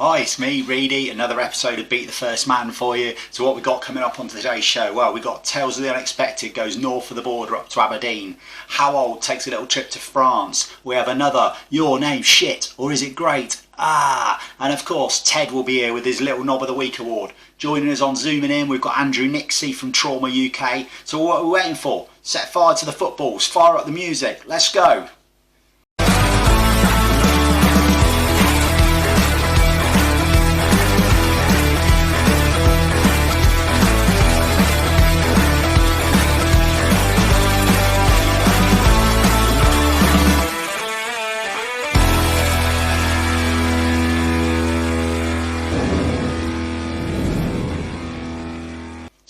Hi, it's me, Reedy, another episode of Beat the First Man for you. So what we got coming up on today's show? Well, we got Tales of the Unexpected goes north of the border up to Aberdeen. How Old takes a little trip to France. We have another Your Name Shit, or Is It Great? And of course Ted will be here with his little Knob of the Week award. Joining us on Zooming In, we've got Andrew Nixey from Trauma UK. So what are we waiting for? Set fire to the footballs, fire up the music, let's go.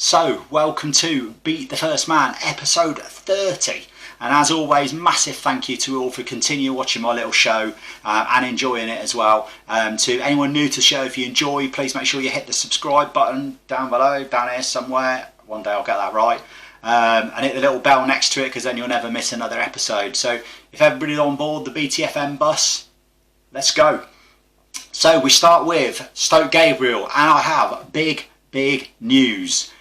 So, welcome to Beat the First Man, episode 30. And as always, massive thank you to all for continuing watching my little show and enjoying it as well. To anyone new to the show, if you enjoy, please make sure you hit the subscribe button down below, down here somewhere. One day I'll get that right. And hit the little bell next to it, because then you'll never miss another episode. So, if everybody's on board the BTFM bus, let's go. So, we start with Stoke Gabriel, and I have big news.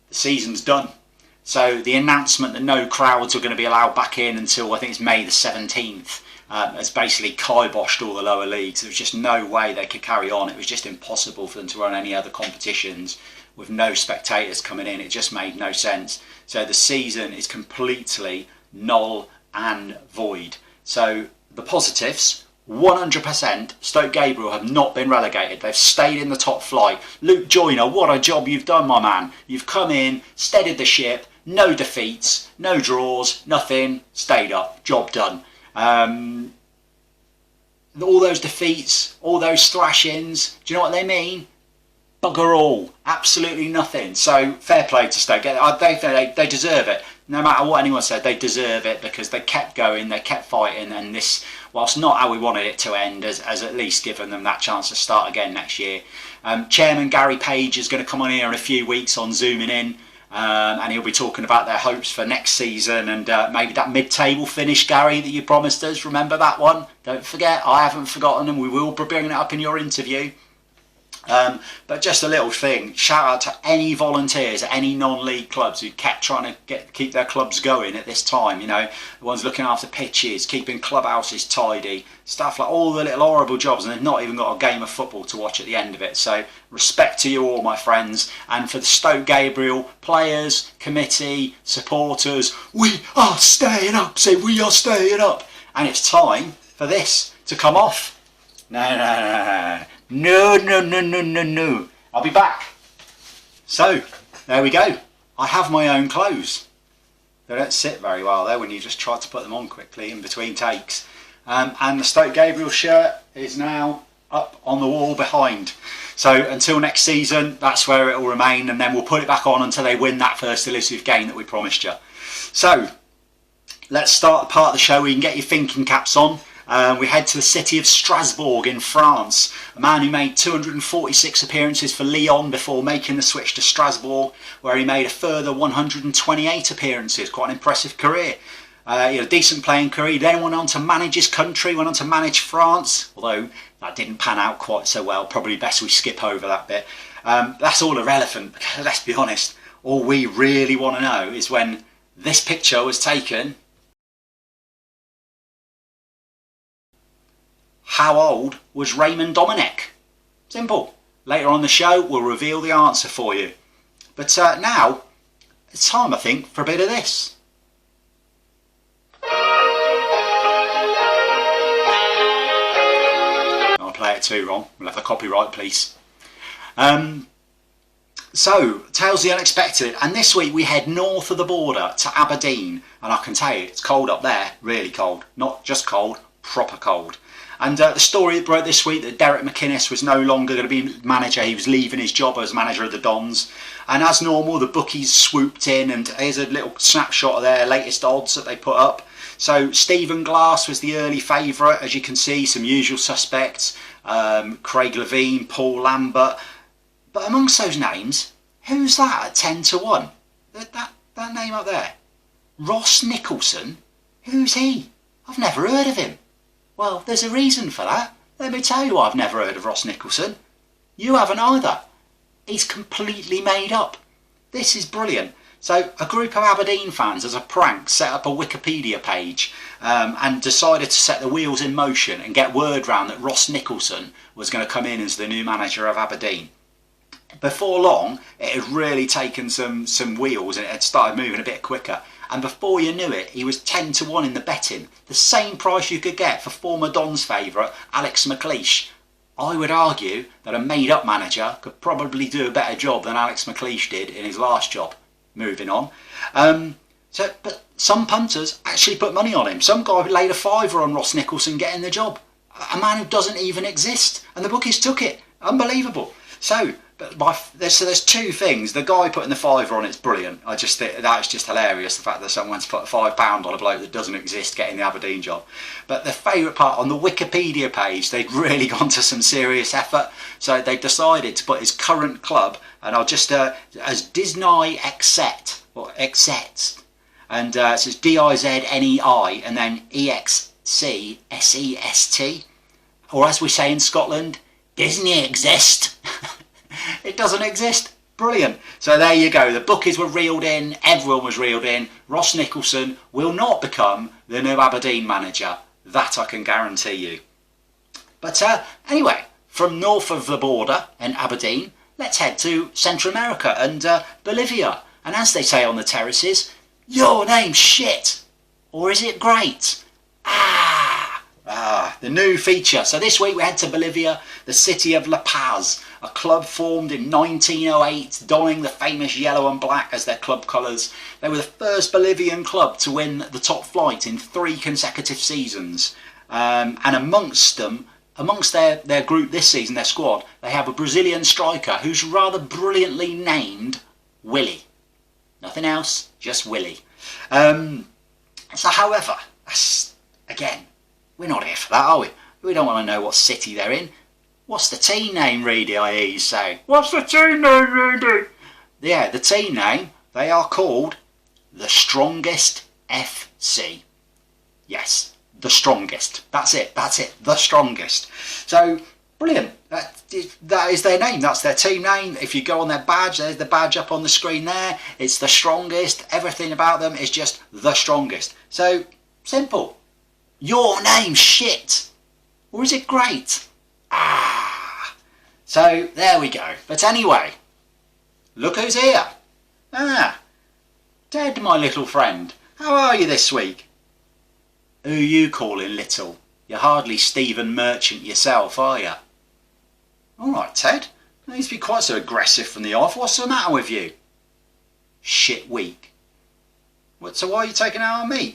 The season's done. So the announcement that no crowds are going to be allowed back in until I think it's May the 17th has basically kiboshed all the lower leagues. There was just no way they could carry on. It was just impossible for them to run any other competitions with no spectators coming in. It just made no sense. So the season is completely null and void. So the positives: 100% Stoke Gabriel have not been relegated. They've stayed in the top flight. Luke Joyner, what a job you've done, my man. You've come in, steadied the ship, no defeats, no draws, nothing, stayed up, job done. All those defeats, all those thrashings, do you know what they mean? Bugger all, absolutely nothing. So fair play to Stoke. They deserve it. No matter what anyone said, they deserve it, because they kept going, they kept fighting, and this, whilst not how we wanted it to end, has at least given them that chance to start again next year. Chairman Gary Page is going to come on here in a few weeks on Zooming In, and he'll be talking about their hopes for next season, and maybe that mid-table finish, Gary, that you promised us. Remember that one? Don't forget, I haven't forgotten, and we will be bringing it up in your interview. But just a little thing, shout out to any volunteers at any non-league clubs who kept trying to keep their clubs going at this time. You know, the ones looking after pitches, keeping clubhouses tidy, stuff like all the little horrible jobs, and they've not even got a game of football to watch at the end of it. So respect to you all, my friends. And for the Stoke Gabriel players, committee, supporters, we are staying up. Say we are staying up. And it's time for this to come off. No. I'll be back. So, there we go. I have my own clothes. They don't sit very well there when you just try to put them on quickly in between takes. And the Stoke Gabriel shirt is now up on the wall behind. So until next season, that's where it will remain, and then we'll put it back on until they win that first elusive game that we promised you. So, let's start the part of the show where you can get your thinking caps on. We head to the city of Strasbourg in France. A man who made 246 appearances for Lyon before making the switch to Strasbourg, where he made a further 128 appearances. Quite an impressive career. A decent playing career. He then went on to manage his country, went on to manage France, although that didn't pan out quite so well. Probably best we skip over that bit. That's all irrelevant, because let's be honest, all we really want to know is when this picture was taken, how old was Raymond Dominic? Simple. Later on the show, we'll reveal the answer for you. But now, it's time, I think, for a bit of this. I'll play it too wrong. We'll have the copyright, please. So, Tales of the Unexpected. And this week we head north of the border to Aberdeen. And I can tell you, it's cold up there. Really cold. Not just cold, proper cold. And the story that broke this week that Derek McInnes was no longer going to be manager. He was leaving his job as manager of the Dons. And as normal, the bookies swooped in, and here's a little snapshot of their latest odds that they put up. So Stephen Glass was the early favourite, as you can see, some usual suspects. Craig Levine, Paul Lambert. But amongst those names, who's that at 10 to 1? That name up there. Ross Nicholson? Who's he? I've never heard of him. Well, there's a reason for that. Let me tell you, I've never heard of Ross Nicholson. You haven't either. He's completely made up. This is brilliant. So a group of Aberdeen fans, as a prank, set up a Wikipedia page and decided to set the wheels in motion and get word round that Ross Nicholson was going to come in as the new manager of Aberdeen. Before long, it had really taken some wheels and it had started moving a bit quicker. And before you knew it, he was 10 to 1 in the betting. The same price you could get for former Don's favourite, Alex McLeish. I would argue that a made-up manager could probably do a better job than Alex McLeish did in his last job. Moving on. But some punters actually put money on him. Some guy laid a fiver on Ross Nicholson getting the job. A man who doesn't even exist. And the bookies took it. Unbelievable. So there's two things. The guy putting the fiver on it's brilliant. I just think that's just hilarious, the fact that someone's put £5 on a bloke that doesn't exist getting the Aberdeen job. But the favourite part, on the Wikipedia page, they'd really gone to some serious effort. So they decided to put his current club, and I'll just as Disney Exet or Exet, and so it's DIZNEI and then EXCSEST, or as we say in Scotland, Disney exist. It doesn't exist. Brilliant. So there you go. The bookies were reeled in. Everyone was reeled in. Ross Nicholson will not become the new Aberdeen manager. That I can guarantee you. But anyway, from north of the border in Aberdeen, let's head to Central America and Bolivia. And as they say on the terraces, your name's shit. Or is it great? The new feature. So this week we head to Bolivia, the city of La Paz, a club formed in 1908, donning the famous yellow and black as their club colours. They were the first Bolivian club to win the top flight in 3 consecutive seasons. And amongst their group this season, their squad, they have a Brazilian striker who's rather brilliantly named Willie. Nothing else, just Willie. However, again, we're not here for that, are we? We don't want to know what city they're in. What's the team name, Reedy, I hear you say? What's the team name, Reedy? Yeah, the team name, they are called the Strongest FC. Yes, the Strongest. That's it, the Strongest. So, brilliant. That is their name, that's their team name. If you go on their badge, there's the badge up on the screen there. It's the Strongest. Everything about them is just the Strongest. So, simple. Your name's shit. Or is it great? So there we go. But anyway, look who's here. Ted, my little friend. How are you this week? Who you calling little? You're hardly Stephen Merchant yourself, are you? All right, Ted. You need to be quite so aggressive from the off. What's the matter with you? Shit week. What, so why are you taking it out on me?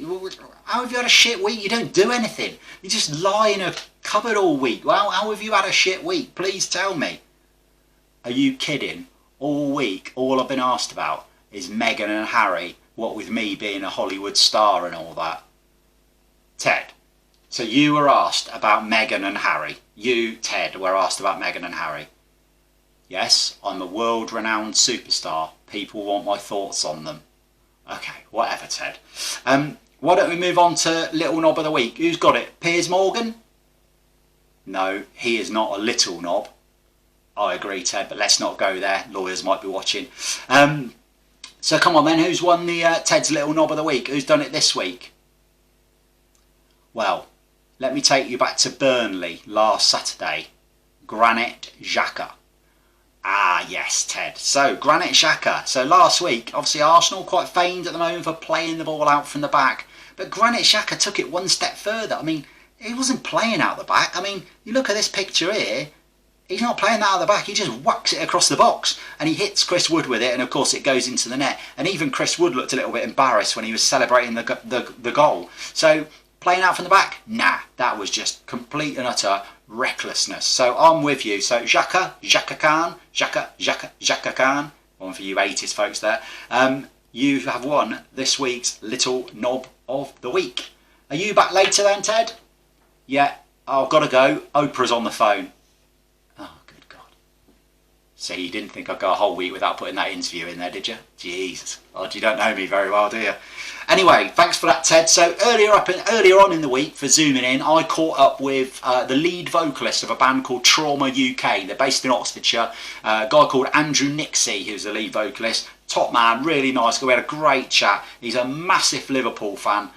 How have you had a shit week? You don't do anything. You just lie in a cupboard all week. Well, how have you had a shit week? Please tell me. Are you kidding? All week, all I've been asked about is Meghan and Harry, what with me being a Hollywood star and all that. Ted, so you were asked about Meghan and Harry. You, Ted, were asked about Meghan and Harry. Yes, I'm a world-renowned superstar. People want my thoughts on them. Okay, whatever, Ted. Why don't we move on to Little Knob of the Week? Who's got it? Piers Morgan? No, he is not a little knob. I agree, Ted, but let's not go there. Lawyers might be watching. So come on then, who's won the Ted's Little Knob of the Week? Who's done it this week? Well, let me take you back to Burnley last Saturday. Granit Xhaka. Yes, Ted. So, Granit Xhaka. So last week, obviously Arsenal quite famed at the moment for playing the ball out from the back. But Granit Xhaka took it one step further. I mean, he wasn't playing out the back. I mean, you look at this picture here. He's not playing that out the back. He just whacks it across the box. And he hits Chris Wood with it. And, of course, it goes into the net. And even Chris Wood looked a little bit embarrassed when he was celebrating the goal. So, playing out from the back? Nah, that was just complete and utter recklessness. So I'm with you. So Xhaka Khan, one for you 80s folks there. You have won this week's Little Knob of the Week. Are you back later then, Ted? Yeah, I've got to go. Oprah's on the phone. Oh, good God. So you didn't think I'd go a whole week without putting that interview in there, did you? Jesus. Oh, you don't know me very well, do you? Anyway, thanks for that, Ted. So earlier on in the week, for Zooming In, I caught up with the lead vocalist of a band called Trauma UK. They're based in Oxfordshire. A guy called Andrew Nixey, who's the lead vocalist. Top man, really nice guy. We had a great chat. He's a massive Liverpool fan.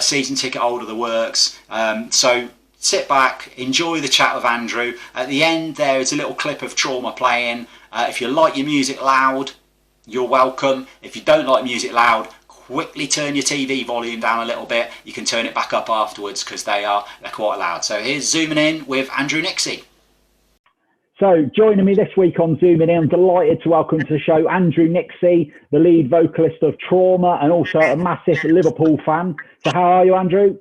Season ticket holder, the works. So sit back, enjoy the chat with Andrew. At the end there is a little clip of Trauma playing. If you like your music loud, you're welcome. If you don't like music loud, quickly turn your TV volume down a little bit. You can turn it back up afterwards because they're quite loud. So here's Zooming In with Andrew Nixey. So joining me this week on Zooming In, I'm delighted to welcome to the show Andrew Nixey, the lead vocalist of Trauma and also a massive Liverpool fan. So how are you, Andrew?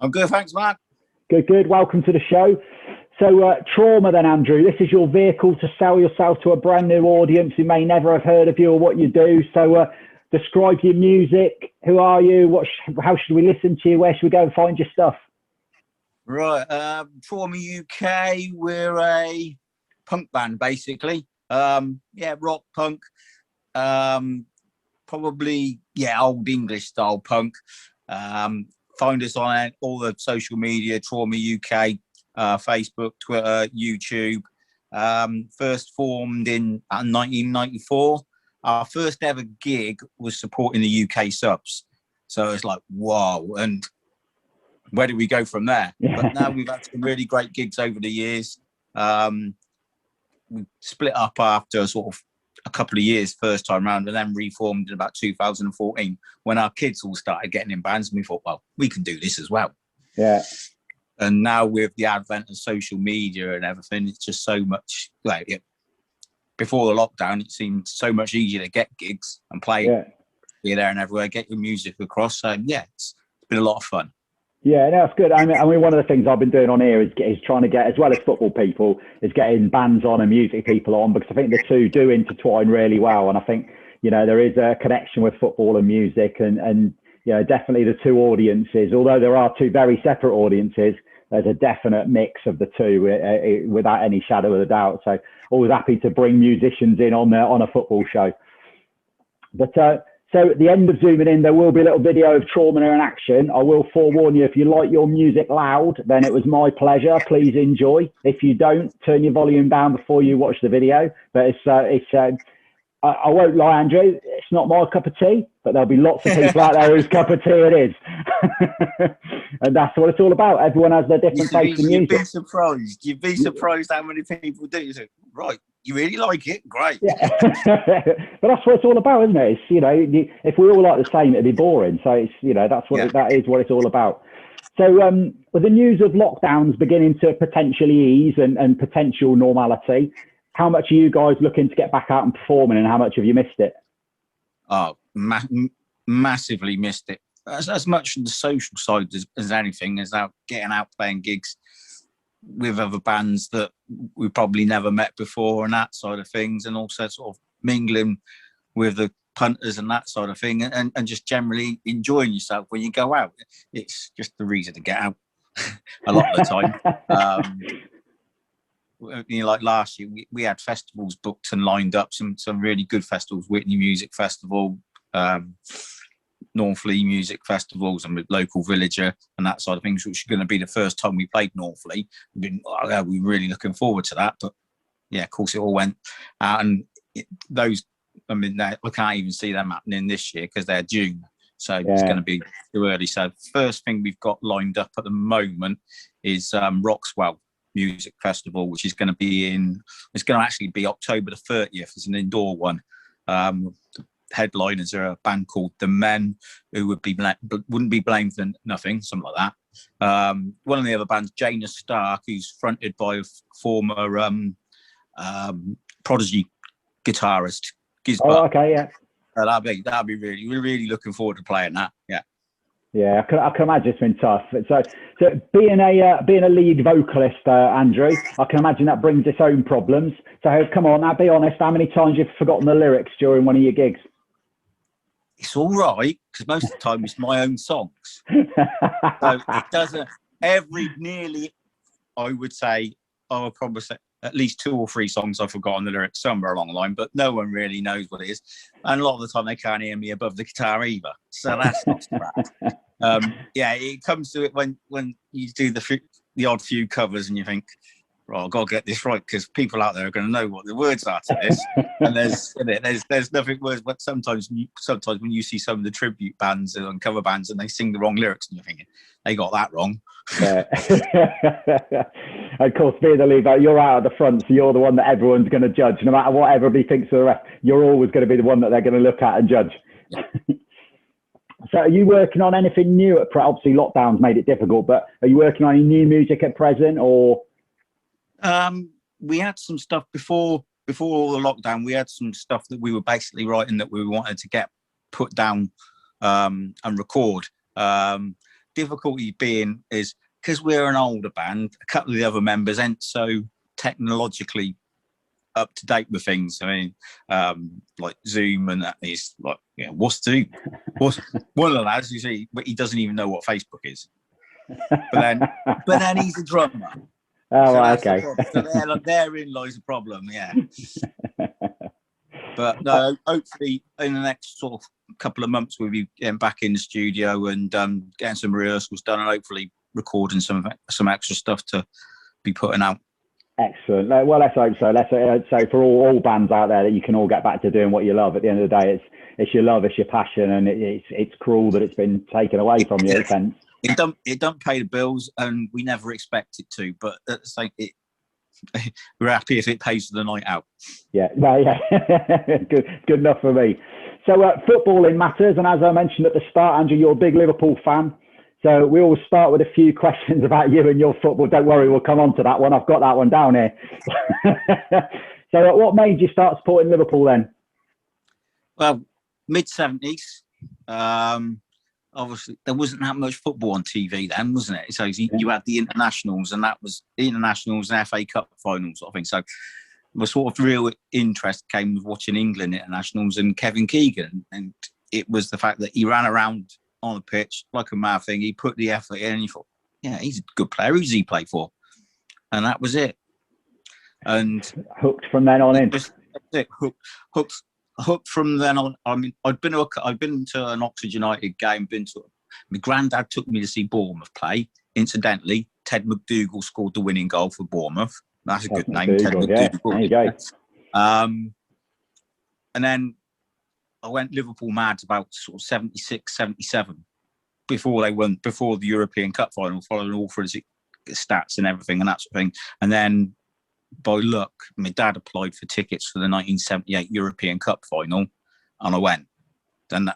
I'm good, thanks, Mark. Good, good. Welcome to the show. So Trauma then, Andrew, this is your vehicle to sell yourself to a brand new audience who may never have heard of you or what you do. So describe your music. Who are you? How should we listen to you? Where should we go and find your stuff? Right, Trauma UK, we're a punk band, basically. Yeah, rock punk. Probably, yeah, old English style punk. Find us on all the social media, Trauma UK, Facebook, Twitter, YouTube. First formed in 1994. Our first ever gig was supporting the UK subs. So it's like, wow. And where do we go from there? But now we've had some really great gigs over the years. We split up after sort of a couple of years first time round and then reformed in about 2014 when our kids all started getting in bands and we thought, well, we can do this as well. Yeah. And now with the advent of social media and everything, it's just so much like before the lockdown, it seemed so much easier to get gigs and play here, there and everywhere, get your music across. So yeah, it's been a lot of fun. Yeah, no, it's good. I mean, one of the things I've been doing on here is trying to get, as well as football people, is getting bands on and music people on, because I think the two do intertwine really well. And I think, you know, there is a connection with football and music and you know, definitely the two audiences, although there are two very separate audiences, there's a definite mix of the two without any shadow of a doubt. So always happy to bring musicians in on a football show. But so at the end of Zooming In, there will be a little video of Trauma in action. I will forewarn you, if you like your music loud, then it was my pleasure. Please enjoy. If you don't, turn your volume down before you watch the video. But I won't lie, Andrew, it's not my cup of tea, but there'll be lots of people out there whose cup of tea it is. And that's what it's all about. Everyone has their different taste in music. You'd be surprised how many people do. You say, right, you really like it? Great. Yeah. But that's what it's all about, isn't it? It's, you know, if we all like the same, it'd be boring. So it's, you know, that is what it's all about. So with the news of lockdowns beginning to potentially ease and potential normality, how much are you guys looking to get back out and performing, and how much have you missed it? Oh, massively missed it. As much on the social side as anything, as out getting out playing gigs with other bands that we probably never met before and that side of things, and also sort of mingling with the punters and that side of thing, and just generally enjoying yourself when you go out. It's just the reason to get out a lot of the time. You know, like last year, we had festivals booked and lined up, some really good festivals, Whitney Music Festival, Northley Music Festivals, and with local Villager and that side of things, which is going to be the first time we played Northley. We're really looking forward to that. But yeah, of course, it all went out, and those, I mean, I can't even see them happening this year because they're June. So it's going to be too early. So first thing we've got lined up at the moment is Roxwell Music Festival, which is going to be it's going to actually be October the 30th. It's an indoor one. Headliners are a band called The Men, who wouldn't be blamed for nothing, something like that. One of the other bands, Janus Stark, who's fronted by a former Prodigy guitarist, Gizbert. Oh, okay, yeah. That'd be we're really looking forward to playing that. Yeah. Yeah, I can imagine it's been tough. So being a lead vocalist, Andrew, I can imagine that brings its own problems. So come on, now be honest. How many times you've forgotten the lyrics during one of your gigs? It's all right, because most of the time it's my own songs. So it doesn't. I would say, at least 2 or 3 songs I've forgotten the lyrics somewhere along the line, but no one really knows what it is. And a lot of the time they can't hear me above the guitar either. So that's not so bad. Yeah, it comes to it when you do the odd few covers and you think, well, I've got to get this right because people out there are going to know what the words are to this. And there's nothing worse. But sometimes when you see some of the tribute bands and cover bands and they sing the wrong lyrics and you're thinking, they got that wrong. Yeah. Of course, being the lead, you're out at the front, so you're the one that everyone's going to judge. No matter what everybody thinks of the rest, you're always going to be the one that they're going to look at and judge. Yeah. So are you working on anything new? Obviously, lockdown's made it difficult, but are you working on any new music at present, or...? We had some stuff before all the lockdown. We had some stuff that we were basically writing that we wanted to get put down and record. Difficulty being is because we're an older band, a couple of the other members aren't so technologically up to date with things. I mean, like Zoom and that is like, yeah, what's Zoom? What's one of the lads you see, he doesn't even know what Facebook is. But then he's a drummer. Oh, so okay. So therein lies the problem, yeah. But no, hopefully in the next sort of couple of months we'll be getting back in the studio and getting some rehearsals done and hopefully recording some extra stuff to be putting out. Excellent. Well, let's hope so. Let's so for all bands out there that you can all get back to doing what you love. At the end of the day, it's your love, it's your passion, and it's cruel that it's been taken away from you. It don't pay the bills, and we never expect it to. But at the same, we're happy if it pays for the night out. Yeah, well, yeah, good enough for me. So footballing matters, and as I mentioned at the start, Andrew, you're a big Liverpool fan. So we always start with a few questions about you and your football. Don't worry, we'll come on to that one. I've got that one down here. So what made you start supporting Liverpool then? Well, mid-70s. Obviously, there wasn't that much football on TV then, wasn't it? So you had the internationals, and that was the internationals and FA Cup finals sort of thing. So the sort of real interest came with watching England internationals and Kevin Keegan. And it was the fact that he ran around on the pitch like a mad thing. He put the effort in and you thought, yeah, he's a good player. Who's he play for? And that was it. And hooked from then on in. Hooked from then on. I mean, I'd been to an Oxford United game. My granddad took me to see Bournemouth play. Incidentally, Ted McDougall scored the winning goal for Bournemouth. That's a good name, Ted McDougall. Yeah. There you go. And then I went Liverpool mad about sort of 76, 77 before the European Cup final, following all through the stats and everything and that sort of thing. And then by luck, my dad applied for tickets for the 1978 European Cup final, and I went.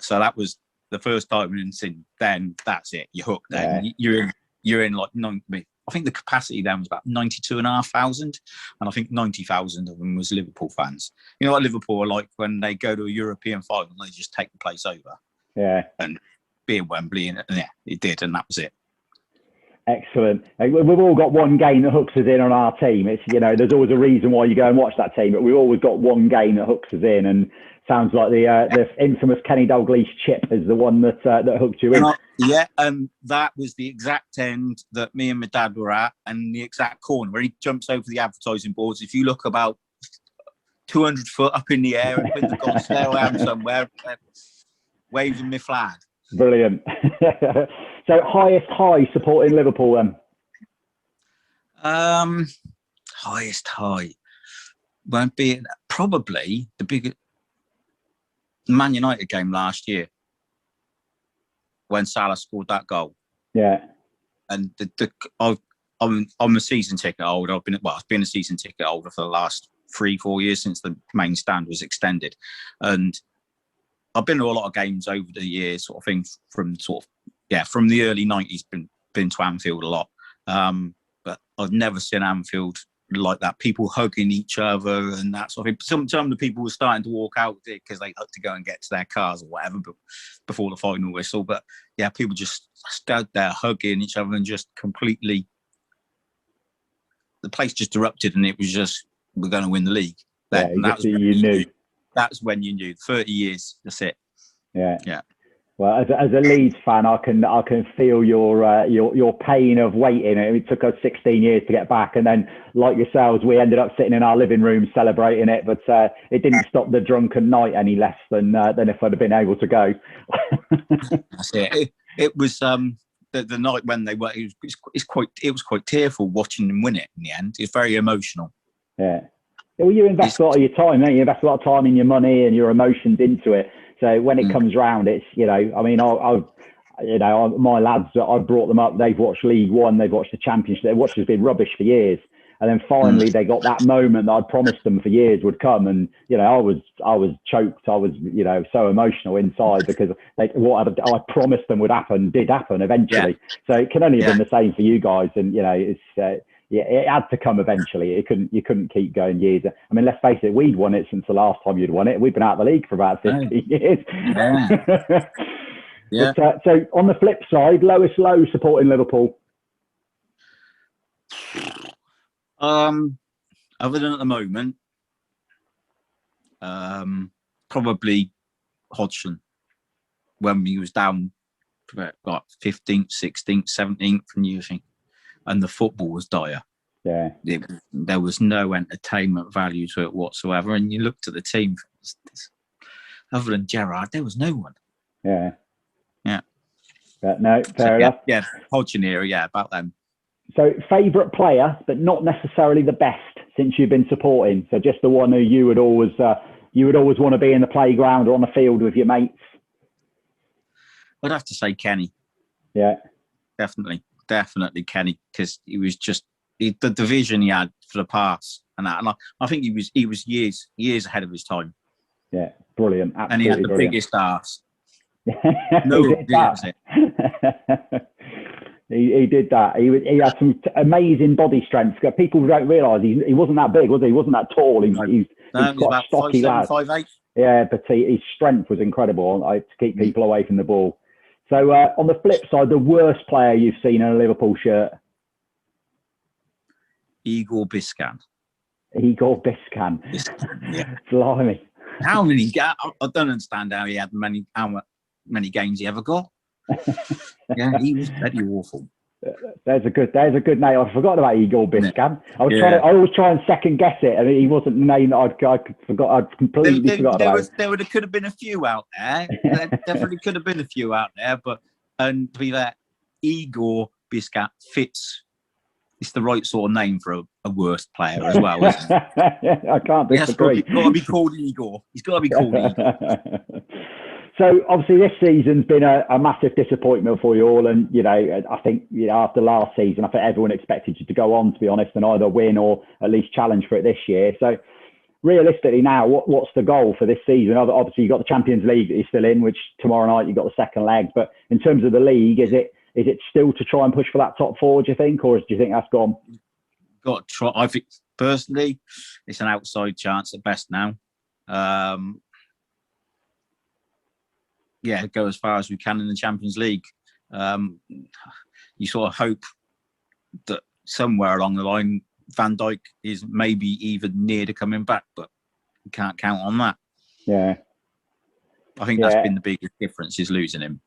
So that was the first time, and since then, that's it. You're hooked. Then you're in like I think the capacity then was about 92,500, and I think 90,000 of them was Liverpool fans. You know what Liverpool are like when they go to a European final, they just take the place over. Yeah, and being Wembley, and yeah, it did, and that was it. Excellent. We've all got one game that hooks us in on our team. It's, you know, there's always a reason why you go and watch that team, but we've always got one game that hooks us in, and sounds like the infamous Kenny Dalglish chip is the one that hooked you in. And that was the exact end that me and my dad were at, and the exact corner where he jumps over the advertising boards. If you look about 200 foot up in the air, and the gods, there I am somewhere, waving my flag. Brilliant. So highest high supporting Liverpool then? Highest high won't be probably the biggest Man United game last year when Salah scored that goal. Yeah. And I'm a season ticket holder. I've been a season ticket holder for the last 3-4 years since the main stand was extended, and I've been to a lot of games over the years, sort of thing, from the early 90s. Been to Anfield a lot, but I've never seen Anfield like that. People hugging each other and that sort of thing. Some of the people were starting to walk out because they had to go and get to their cars or whatever before the final whistle. But yeah, people just stood there hugging each other and just completely. The place just erupted, and it was just, we're going to win the league. You knew. That's when you knew. 30 years, that's it. Yeah. Well, as a Leeds fan, I can feel your pain of waiting. It took us 16 years to get back, and then, like yourselves, we ended up sitting in our living room celebrating it. But it didn't stop the drunken night any less than if I'd have been able to go. That's it. It was the night when they were. It was quite tearful watching them win it in the end. It's very emotional. Yeah. Well, you invest a lot of your time, don't you? You invest a lot of time and your money and your emotions into it. So when it comes round, it's, I mean, my lads, I brought them up. They've watched League One. They've watched the Championship. They've watched it's been rubbish for years. And then finally they got that moment that I'd promised them for years would come. And, I was choked. I was, so emotional inside because what I promised them would happen did happen eventually. Yeah. So it can only have been the same for you guys. And, it's, it had to come eventually. You couldn't keep going years. I mean, let's face it, we'd won it since the last time you'd won it. We've been out of the league for about 15 years. Yeah. Yeah. But, so on the flip side, lowest low supporting Liverpool. Other than at the moment, probably Hodgson when he was down about 15th, 16th, 17th, and you think. And the football was dire. Yeah, there was no entertainment value to it whatsoever. And you looked at the team, other than Gerrard, there was no one. Yeah. But no, fair enough. Yeah, Hodgson era, about them. So, favourite player, but not necessarily the best since you've been supporting. So, just the one who you would always want to be in the playground or on the field with your mates. I'd have to say Kenny. Yeah, definitely Kenny, because he was just the vision he had for the pass and that, and I think he was years ahead of his time. Yeah, brilliant. Absolutely, and he had the brilliant. biggest ass. No, he did that. He did that. He had some amazing body strength. People don't realise he wasn't that big, was he? He wasn't that tall. He's got stocky lad. 5'8". Yeah, but his strength was incredible to keep people away from the ball. So on the flip side, the worst player you've seen in a Liverpool shirt? Igor Biscan. Yeah. Blimey. How many? I don't understand how he had how many games he ever got. Yeah, he was very awful. There's a good name. I forgot about Igor Biscan. I always try and second guess it, and he wasn't the name that I'd completely forgot about. There could have been a few out there. There definitely could have been a few out there, but and to be that Igor Biscan fits. It's the right sort of name for a worst player as well, isn't it? I can't disagree. He's got to be called Igor. He's got to be called Igor. So obviously this season's been a massive disappointment for you all, and I think after last season, I think everyone expected you to go on, to be honest, and either win or at least challenge for it this year. So realistically, now what's the goal for this season? Obviously, you've got the Champions League that you're still in, which tomorrow night you've got the second leg. But in terms of the league, is it still to try and push for that top four? Do you think, or do you think that's gone? Got to try. I think personally, it's an outside chance at best now. Go as far as we can in the Champions League. You sort of hope that somewhere along the line, Van Dijk is maybe even near to coming back, but you can't count on that. Yeah. I think that's been the biggest difference, is losing him.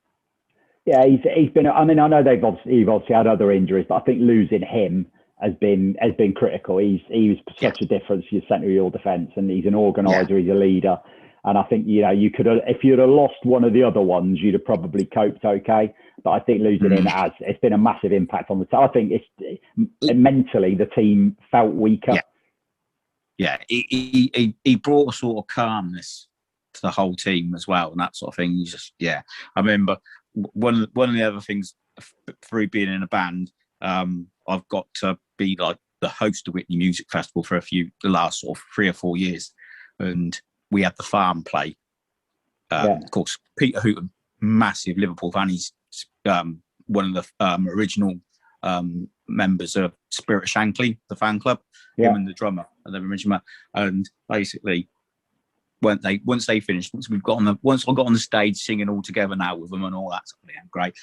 Yeah, he's been. I mean, I know you've obviously had other injuries, but I think losing him has been critical. He was such a difference to your centre of your defence, and he's an organiser, he's a leader. And I think, you could have, if you'd have lost one of the other ones, you'd have probably coped okay. But I think losing him it's been a massive impact on the team. I think mentally the team felt weaker. Yeah, he brought a sort of calmness to the whole team as well, and that sort of thing. I remember one of the other things through being in a band, I've got to be like the host of Whitney Music Festival for the last sort of 3 or 4 years, and we had the farm play. Of course, Peter Hooton, massive Liverpool fan. He's one of the original members of Spirit of Shankly, the fan club. Him and the drummer, and basically, once they finished, once I got on the stage singing all together now with them and all that, great.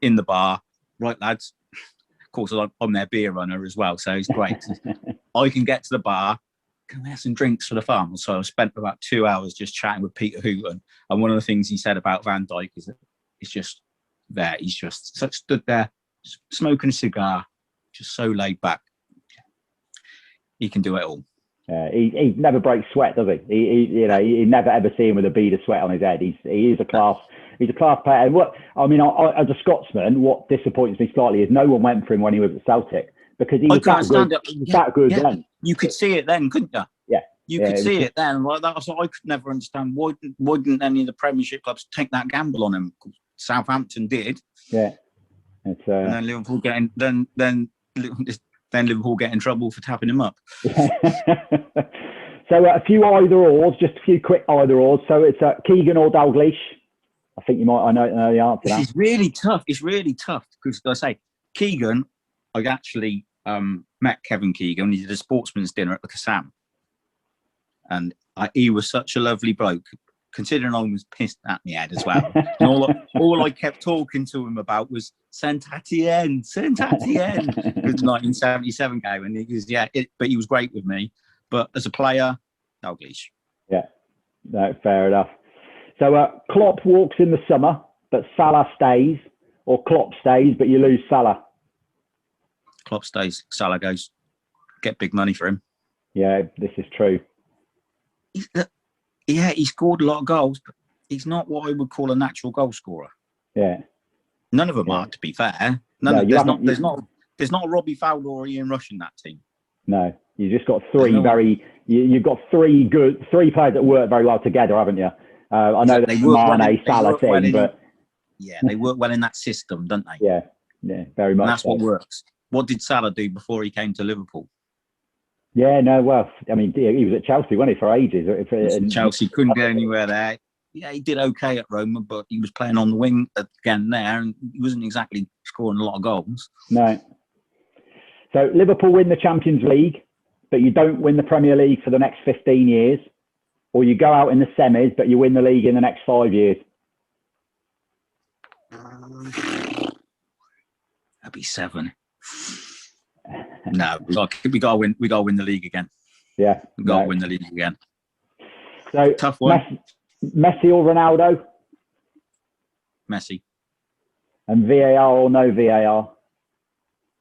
In the bar, right, lads. Of course, I'm their beer runner as well, so it's great. I can get to the bar. Can we have some drinks for the farmers? So I spent about 2 hours just chatting with Peter Hooton. And one of the things he said about Van Dijk is that is just there. He's just stood there smoking a cigar, just so laid back. He can do it all. He never breaks sweat, does he? You never ever see him with a bead of sweat on his head. He is a class. He's a class player. And as a Scotsman, what disappoints me slightly is no one went for him when he was at Celtic, because he was that good then. You could see it then, couldn't you? Yeah. You could see it then. Like that, so I could never understand why didn't any of the Premiership clubs take that gamble on him? Southampton did. Yeah. And then Liverpool Liverpool get in trouble for tapping him up. So a few either-ors, just a few quick either-ors. So it's Keegan or Dalglish. I think I know the answer to that. It's really tough. It's really tough because, as I say, Keegan, I actually met Kevin Keegan. He did a sportsman's dinner at the Kassam. And he was such a lovely bloke, considering I was pissed at my head as well. And all I kept talking to him about was Saint-Étienne. It was the 1977 game. And he goes, but he was great with me. But as a player, Dalglish. Yeah, no, fair enough. So Klopp walks in the summer, but Salah stays, or Klopp stays, but you lose Salah. Klopp stays, Salah goes. Get big money for him. Yeah, this is true. He scored a lot of goals, but he's not what I would call a natural goal scorer. Yeah. None of them are, to be fair. There's not a Robbie Fowler or Ian Rush in that team. No, you just got you've got three players that work very well together, haven't you? I know that Mane, Salah thing, but they work well in that system, don't they? Yeah, very much. And that's what works. What did Salah do before he came to Liverpool? Yeah, no, well, I mean, he was at Chelsea, wasn't he, for ages? Chelsea couldn't get anywhere there. Yeah, he did okay at Roma, but he was playing on the wing again there, and he wasn't exactly scoring a lot of goals. No. So Liverpool win the Champions League, but you don't win the Premier League for the next 15 years, or you go out in the semis, but you win the league in the next 5 years. That'd be 7. No, we gotta win the league again. Yeah, we gotta win the league again. So tough one. Messi or Ronaldo? Messi. And VAR or no VAR?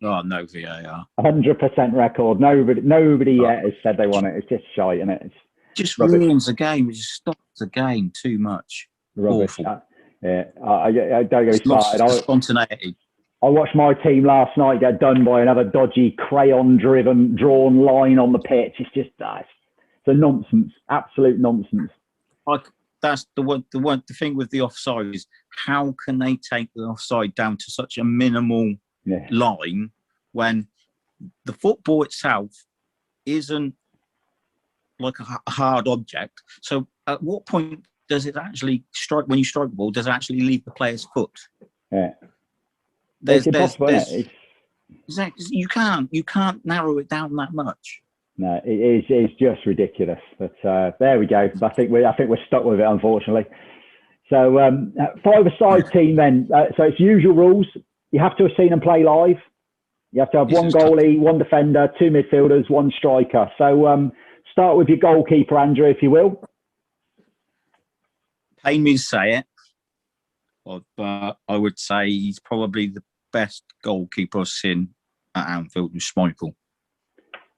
Oh, no VAR. 100% record. Nobody yet has said they want it. It's just shite, isn't it? It's just ruins the game. It just stops the game too much. Rubbish. Awful. I don't get me started. Spontaneity. I watched my team last night get done by another dodgy crayon-driven drawn line on the pitch. It's just it's a nonsense, absolute nonsense. That's the thing with the offside is how can they take the offside down to such a minimal line when the football itself isn't like a hard object? So at what point does it actually strike, when you strike the ball, does it actually leave the player's foot? Yeah. You can't narrow it down that much. No, it's just ridiculous. But there we go. I think we're stuck with it, unfortunately. So 5-a-side team then. So it's usual rules. You have to have seen them play live. You have to have one goalie, one defender, 2 midfielders, 1 striker. So start with your goalkeeper, Andrew, if you will. Pain me to say it, but I would say he's probably the best goalkeeper I've seen at Anfield with Schmeichel.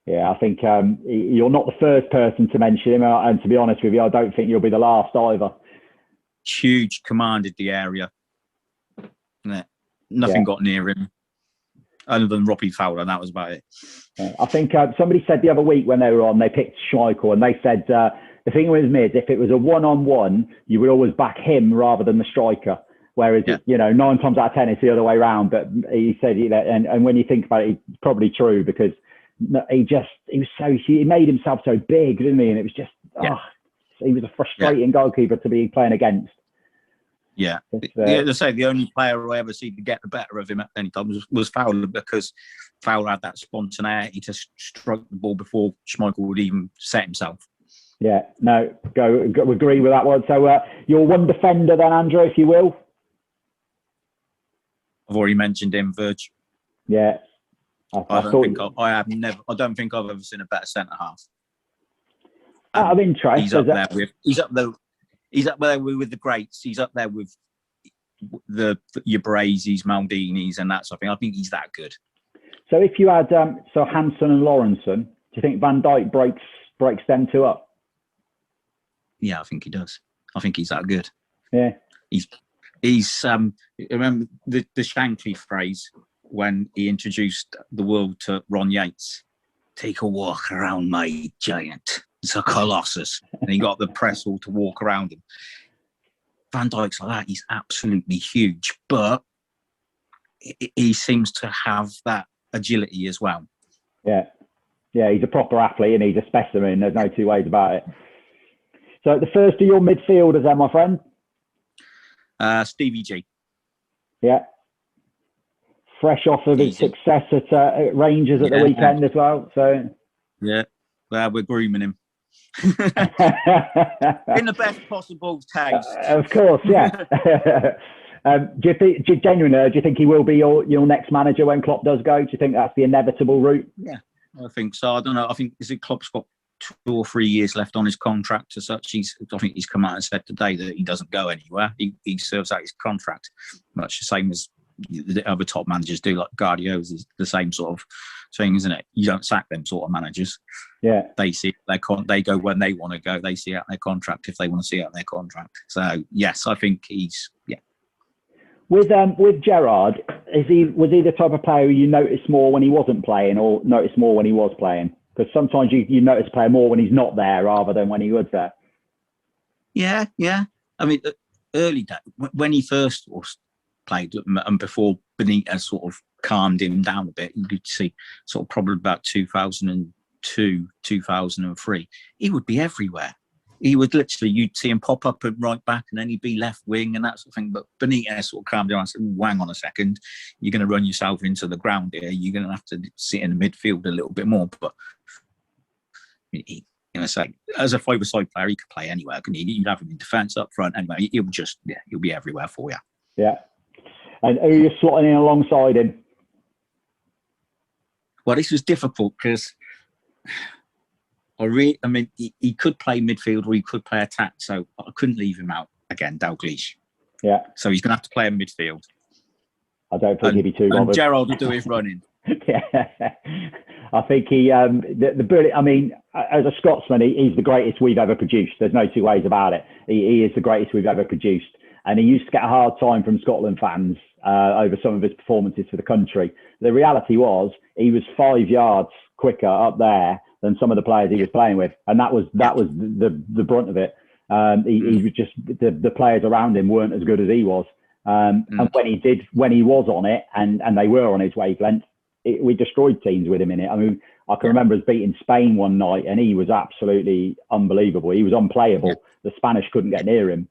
Yeah, I think you're not the first person to mention him, and to be honest with you, I don't think you'll be the last either. Huge, commanded the area. Nothing got near him, other than Robbie Fowler, and that was about it. I think somebody said the other week when they were on, they picked Schmeichel, and they said the thing with me is if it was a one-on-one, you would always back him rather than the striker. Whereas, 9 times out of 10, it's the other way around. But he said, and when you think about it, it's probably true because he made himself so big, didn't he? And it was just, he was a frustrating goalkeeper to be playing against. Yeah. To say the only player I ever seen to get the better of him at any time was Fowler, because Fowler had that spontaneity to strike the ball before Schmeichel would even set himself. Yeah, no, go agree with that one. So your one defender then, Andrew, if you will. I've already mentioned him, Verge. Yeah. I don't think I've ever seen a better centre half. Out of interest, he's up there with the greats. He's up there with your Brazies, Maldinis, and that sort of thing. I think he's that good. So if you had Hansen and Lawrenson, do you think Van Dijk breaks them two up? Yeah, I think he does. I think he's that good. Yeah. He's remember the Shankly phrase when he introduced the world to Ron Yates. Take a walk around my giant. It's a colossus. And he got the press all to walk around him. Van Dijk's like that. He's absolutely huge, but he seems to have that agility as well. Yeah. Yeah, he's a proper athlete and he's a specimen. There's no two ways about it. So the first of your midfielders then, my friend? Stevie G. Yeah. Fresh off of his success at Rangers at the weekend as well. So yeah, well, we're grooming him. In the best possible taste. Of course, yeah. Do you think he will be your next manager when Klopp does go? Do you think that's the inevitable route? Yeah, I think so. I don't know. I think Klopp's got 2 or 3 years left on his contract as such. I think he's come out and said today that he doesn't go anywhere. He serves out his contract, much the same as the other top managers do, like Guardiola's is the same sort of thing, isn't it? You don't sack them sort of managers. Yeah, they see they go when they want to go. They see out their contract if they want to see out their contract. So yes, I think he's With Gerrard, was he the type of player who you notice more when he wasn't playing, or notice more when he was playing? Because sometimes you notice a player more when he's not there rather than when he was there. Yeah. I mean, early day when he first played, and before Benitez sort of calmed him down a bit, you could see sort of probably about 2002, 2003, he would be everywhere. He would literally, you'd see him pop up at right back and then he'd be left wing and that sort of thing. But Benitez sort of calmed down and said, hang on a second, you're going to run yourself into the ground here. You're going to have to sit in the midfield a little bit more. But say, as a five-a-side player, he could play anywhere. You'd have him in defence, up front, anyway. He'll be everywhere for you. Yeah. And who are you slotting in alongside him? Well, this was difficult because he could play midfield or he could play attack, so I couldn't leave him out again, Dalglish. Yeah. So he's going to have to play in midfield. I don't think he'd be too bothered. And Gerrard will do his running. Yeah. I think he, the brilliant, I mean, as a Scotsman, he's the greatest we've ever produced. There's no two ways about it. He is the greatest we've ever produced. And he used to get a hard time from Scotland fans over some of his performances for the country. The reality was he was 5 yards quicker up there than some of the players he was playing with, and that was the brunt of it. He was just the players around him weren't as good as he was. And when he was on it, and they were on his wavelength, we destroyed teams with him in it. I mean, I can remember us beating Spain one night, and he was absolutely unbelievable. He was unplayable. The Spanish couldn't get near him.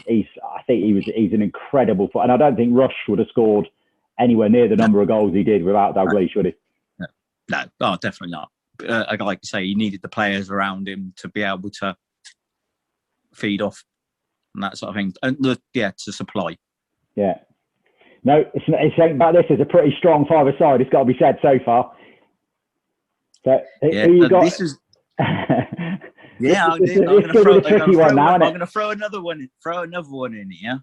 He's an incredible player, and I don't think Rush would have scored anywhere near the number of goals he did without Dalglish, would he? No, definitely not. Like you say, he needed the players around him to be able to feed off and that sort of thing, and to supply. Yeah. No, it's about this is a pretty strong five-a-side. It's got to be said so far. So who you got? This is. Yeah, I'm going to throw another one. Throw another one in here.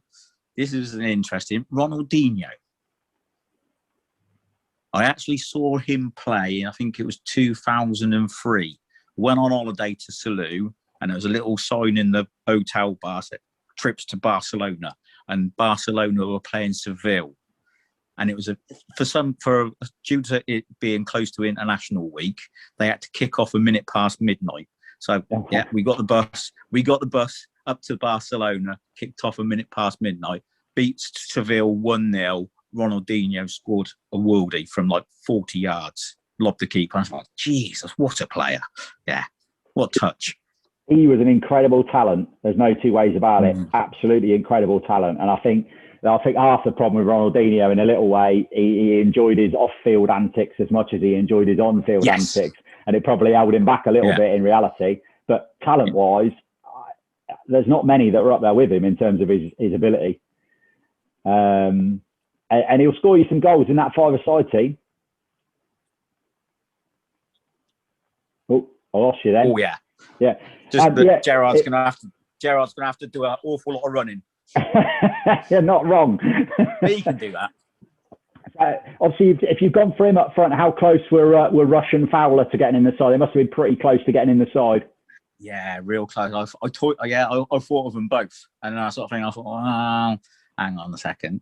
This is an interesting Ronaldinho. I actually saw him play. I think it was 2003. Went on holiday to Salah, and there was a little sign in the hotel bar said trips to Barcelona, and Barcelona were playing Seville, and it was due to it being close to International Week, they had to kick off a minute past midnight. So we got the bus. We got the bus up to Barcelona, kicked off a minute past midnight, beat Seville 1-0. Ronaldinho scored a worldie from like 40 yards, lobbed the keeper. I was like, Jesus, what a player. Yeah, what touch. He was an incredible talent. There's no two ways about it. Absolutely incredible talent. And I think half the problem with Ronaldinho, in a little way, he enjoyed his off-field antics as much as he enjoyed his on-field antics. And it probably held him back a little bit in reality. But talent-wise, there's not many that are up there with him in terms of his ability. And he'll score you some goals in that five-a-side team. Oh, I lost you then. Oh yeah. Yeah. Just Gerrard's going to have to do an awful lot of running You're not wrong. He can do that. Obviously, if you've gone for him up front, how close were Rush and Fowler to getting in the side? They must have been pretty close to getting in the side. Yeah, real close. I thought of them both, and then I sort of think, I thought, oh, hang on a second.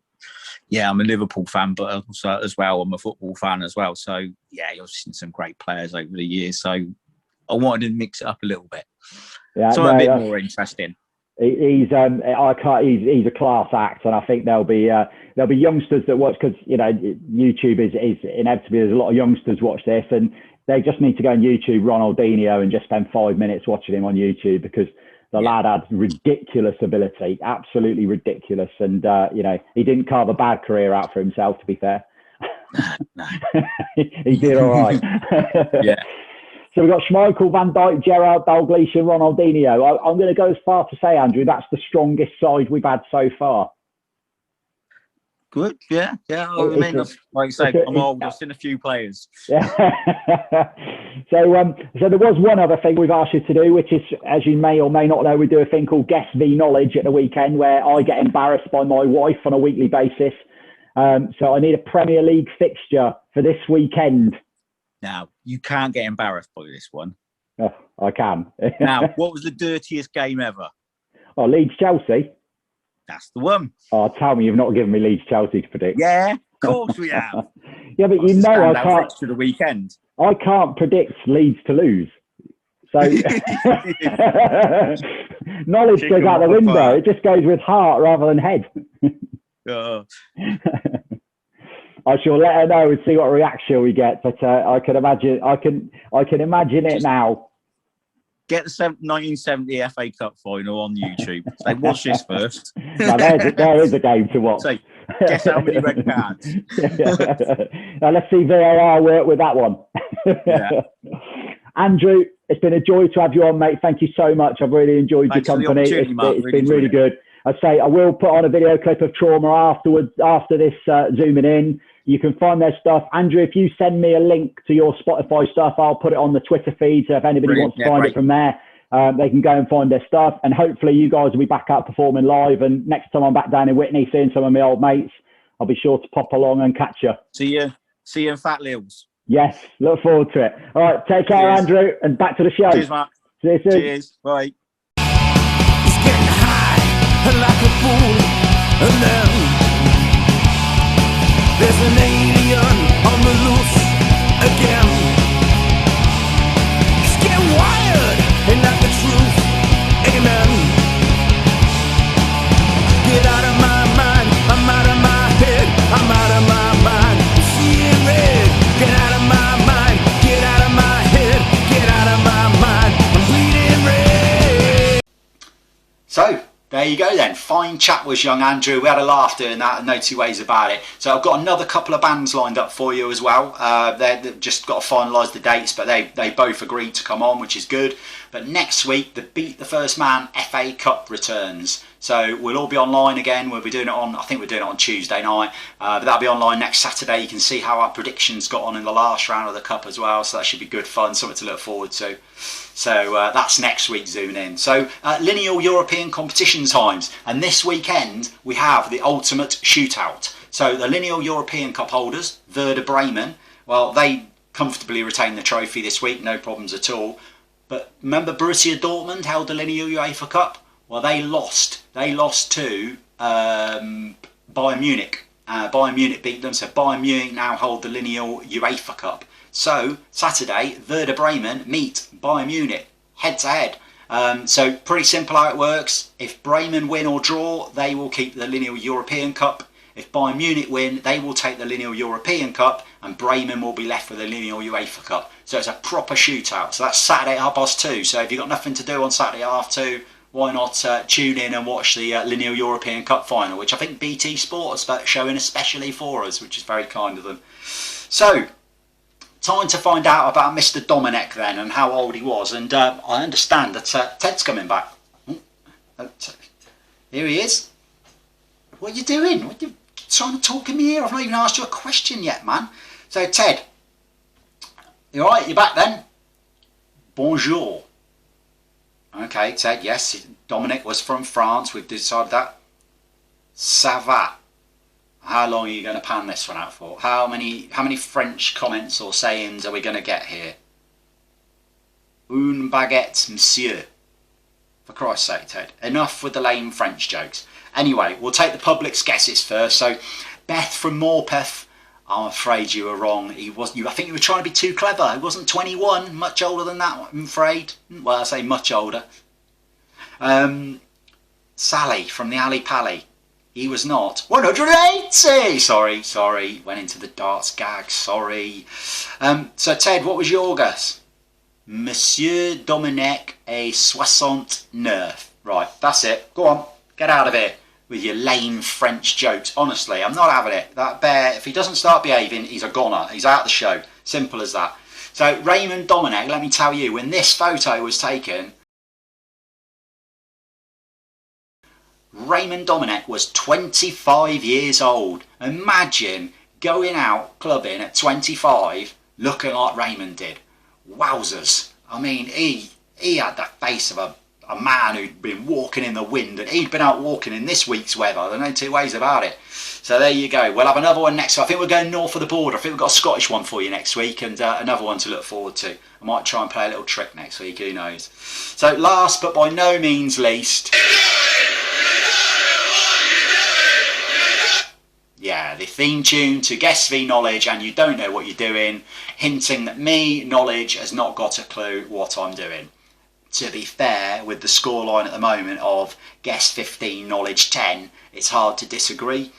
Yeah, I'm a Liverpool fan, but also as well, I'm a football fan as well. So yeah, you've seen some great players over the years. So I wanted to mix it up a little bit, so a bit more interesting. He's a class act, and I think there'll be youngsters that watch, because YouTube is inevitably, there's a lot of youngsters watch this, and they just need to go on YouTube Ronaldinho and just spend 5 minutes watching him on YouTube, because the lad had ridiculous ability, absolutely ridiculous, and he didn't carve a bad career out for himself, to be fair. No. He did all right. Yeah. So we've got Schmeichel, Van Dijk, Gerrard, Dalglish and Ronaldinho. I'm going to go as far to say, Andrew, that's the strongest side we've had so far. Good, yeah. I mean, like I say, I'm old. I've seen a few players. Yeah. So there was one other thing we've asked you to do, which is, as you may or may not know, we do a thing called Guess the Knowledge at the weekend, where I get embarrassed by my wife on a weekly basis. So I need a Premier League fixture for this weekend. Now, you can't get embarrassed by this one. Oh, I can. Now, what was the dirtiest game ever? Oh, Leeds-Chelsea. That's the one. Oh, tell me you've not given me Leeds-Chelsea to predict. Yeah, of course we have. Yeah, but I can't. To the weekend. I can't predict Leeds to lose. So knowledge goes out the window. It just goes with heart rather than head. I shall let her know and see what reaction we get. But I can imagine. I can imagine it now. Get the 1970 FA Cup final on YouTube. Say, watch this first. Now, there is a game to watch. Say, guess how many red cards. Now let's see VAR work with that one. Yeah. Andrew, it's been a joy to have you on, mate. Thank you so much. I've really enjoyed your company. It's been really good. I say I will put on a video clip of Trauma afterwards, after this zooming in. You can find their stuff. Andrew, if you send me a link to your Spotify stuff, I'll put it on the Twitter feed. So if anybody wants to find it from there, they can go and find their stuff. And hopefully you guys will be back out performing live. And next time I'm back down in Whitney seeing some of my old mates, I'll be sure to pop along and catch you. See you in Fat Lils. Yes, look forward to it. All right, take care, Andrew, and back to the show. Cheers, Matt. See you soon. Cheers. Bye. He's getting high like a fool, and then there's an alien on the loose again. He's getting wired, ain't that the truth? Amen. Get out of my mind, I'm out of my head, I'm out of my mind, I'm seeing red. Get out of my mind, get out of my head, get out of my mind, I'm bleeding red. So, there you go then. Fine chat was young Andrew. We had a laugh doing that, and no two ways about it. So I've got another couple of bands lined up for you as well. They've just got to finalise the dates, but they both agreed to come on, which is good. But next week, the Beat the First Man FA Cup returns. So we'll all be online again. We'll be doing it on, I think we're doing it on Tuesday night. But that'll be online next Saturday. You can see how our predictions got on in the last round of the Cup as well. So that should be good fun, something to look forward to. So that's next week zooming in. So lineal European competition times. And this weekend we have the ultimate shootout. So the lineal European Cup holders, Werder Bremen, well, they comfortably retain the trophy this week, no problems at all. But remember Borussia Dortmund held the lineal UEFA Cup? Well, they lost. They lost to Bayern Munich. Bayern Munich beat them, so Bayern Munich now hold the lineal UEFA Cup. So Saturday, Werder Bremen meet Bayern Munich head to head. So pretty simple how it works. If Bremen win or draw, they will keep the lineal European Cup. If Bayern Munich win, they will take the lineal European Cup, and Bremen will be left with the lineal UEFA Cup. So it's a proper shootout. So that's Saturday at 2:30. So if you've got nothing to do on Saturday at 2:30, why not tune in and watch the lineal European Cup final, which I think BT Sport are showing especially for us, which is very kind of them. So, time to find out about Mr. Dominic then and how old he was. And I understand that Ted's coming back. Here he is. What are you doing? What are you trying to talk in my ear? I've not even asked you a question yet, man. So, Ted, you alright? You back then? Bonjour. Okay, Ted, yes, Dominic was from France. We've decided that. Ça va. How long are you going to pan this one out for? How many French comments or sayings are we going to get here? Une baguette, monsieur. For Christ's sake, Ted. Enough with the lame French jokes. Anyway, we'll take the public's guesses first. So, Beth from Morpeth, I'm afraid you were wrong. I think you were trying to be too clever. He wasn't 21, much older than that, I'm afraid. Well, I say much older. Sally from the Alley Pally. He was not. 180! Sorry. Went into the darts gag, sorry. So, Ted, what was your guess? Monsieur Dominique est 69. Right, that's it. Go on, get out of here with your lame French jokes. Honestly, I'm not having it. That bear, if he doesn't start behaving, he's a goner. He's out of the show. Simple as that. So, Raymond Dominic, let me tell you, when this photo was taken, Raymond Dominic was 25 years old. Imagine going out clubbing at 25 looking like Raymond did. Wowzers. I mean, he had the face of a man who'd been walking in the wind, and he'd been out walking in this week's weather. There's no two ways about it. So there you go. We'll have another one next week. I think we're going north of the border. I think we've got a Scottish one for you next week, and another one to look forward to. I might try and play a little trick next week, who knows. So last but by no means least, yeah, the theme tune to Guess V Knowledge, and you don't know what you're doing, hinting that me, Knowledge, has not got a clue what I'm doing. To be fair, with the scoreline at the moment of Guess 15, Knowledge 10, it's hard to disagree.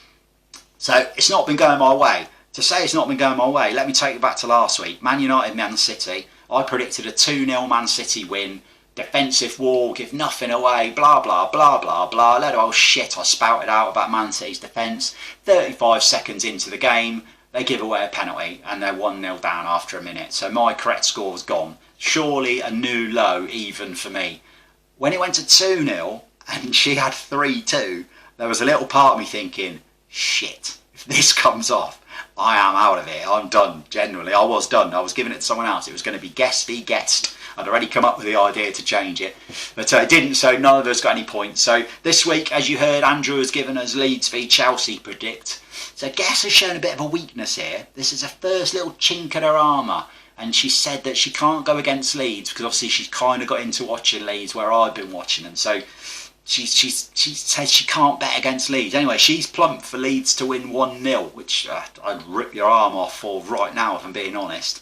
So it's not been going my way. To say it's not been going my way, let me take you back to last week. Man United, Man City. I predicted a 2-0 Man City win. Defensive wall, give nothing away, blah, blah, blah, blah, blah. A load of old shit I spouted out about Man City's defence. 35 seconds into the game, they give away a penalty and they're 1-0 down after a minute. So my correct score was gone. Surely a new low even for me. When it went to 2-0 and she had 3-2, there was a little part of me thinking, shit, if this comes off, I am out of it. I'm done. Generally, I was done. I was giving it to someone else. It was going to be Guess v Guessed. I'd already come up with the idea to change it, but it didn't, so none of us got any points. So this week, as you heard, Andrew has given us Leeds v Chelsea predict. So Guess has shown a bit of a weakness here. This is her first little chink in her armour, and she said that she can't go against Leeds because obviously she's kind of got into watching Leeds where I've been watching them. So she says she can't bet against Leeds. Anyway, she's plumped for Leeds to win 1-0, which I'd rip your arm off for right now if I'm being honest.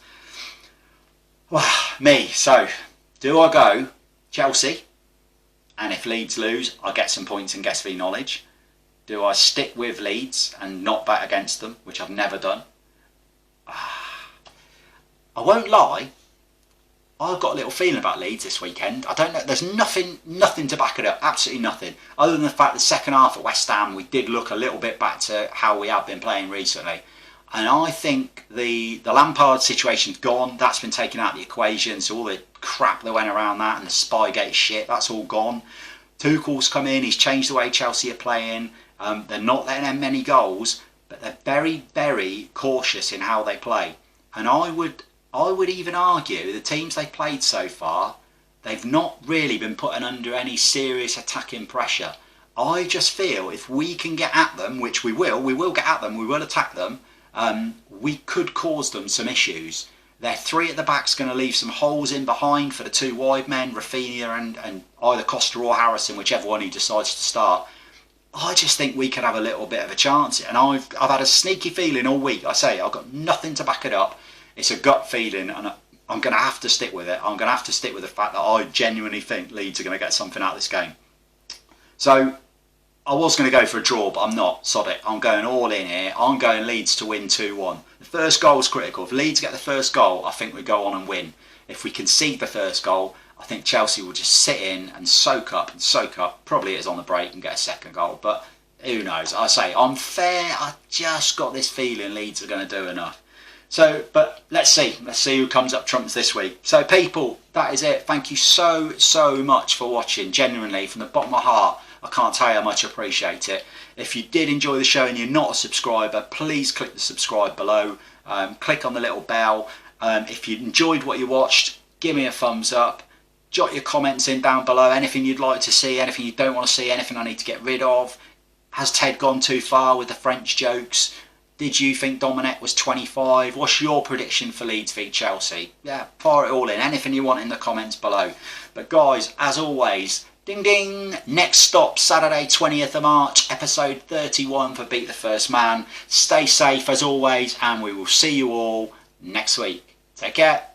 Well, me, so do I go Chelsea, and if Leeds lose I get some points in Guess V Knowledge? Do I stick with Leeds and not bet against them, which I've never done? I won't lie, I've got a little feeling about Leeds this weekend. I don't know, there's nothing to back it up, absolutely nothing, other than the fact the second half at West Ham we did look a little bit back to how we have been playing recently. And I think the Lampard situation's gone. That's been taken out of the equation. So all the crap that went around that and the Spygate shit, that's all gone. Tuchel's come in. He's changed the way Chelsea are playing. They're not letting in many goals, but they're very, very cautious in how they play. And I would even argue the teams they've played so far, they've not really been putting under any serious attacking pressure. I just feel if we can get at them, which we will get at them, we will attack them, we could cause them some issues. Their three at the back's going to leave some holes in behind for the two wide men, Rafinha and either Costa or Harrison, whichever one he decides to start. I just think we could have a little bit of a chance. And I've had a sneaky feeling all week. I say, I've got nothing to back it up. It's a gut feeling, and I'm going to have to stick with it. I'm going to have to stick with the fact that I genuinely think Leeds are going to get something out of this game. So I was going to go for a draw, but I'm not. Sod it. I'm going all in here. I'm going Leeds to win 2-1. The first goal is critical. If Leeds get the first goal, I think we go on and win. If we concede the first goal, I think Chelsea will just sit in and soak up. Probably it is on the break and get a second goal, but who knows? I say, I'm fair. I just got this feeling Leeds are going to do enough. So, but let's see who comes up trumps this week. So people, that is it. Thank you so much for watching. Genuinely, from the bottom of my heart, I can't tell you how much I appreciate it. If you did enjoy the show and you're not a subscriber, please click the subscribe below. Click on the little bell. If you enjoyed what you watched, give me a thumbs up. Jot your comments in down below. Anything you'd like to see, anything you don't want to see, anything I need to get rid of. Has Ted gone too far with the French jokes? Did you think Dominic was 25? What's your prediction for Leeds v Chelsea? Yeah, fire it all in. Anything you want in the comments below. But guys, as always, ding ding, next stop Saturday 20th of March, episode 31 for Beat the First Man. Stay safe as always, and we will see you all next week. Take care.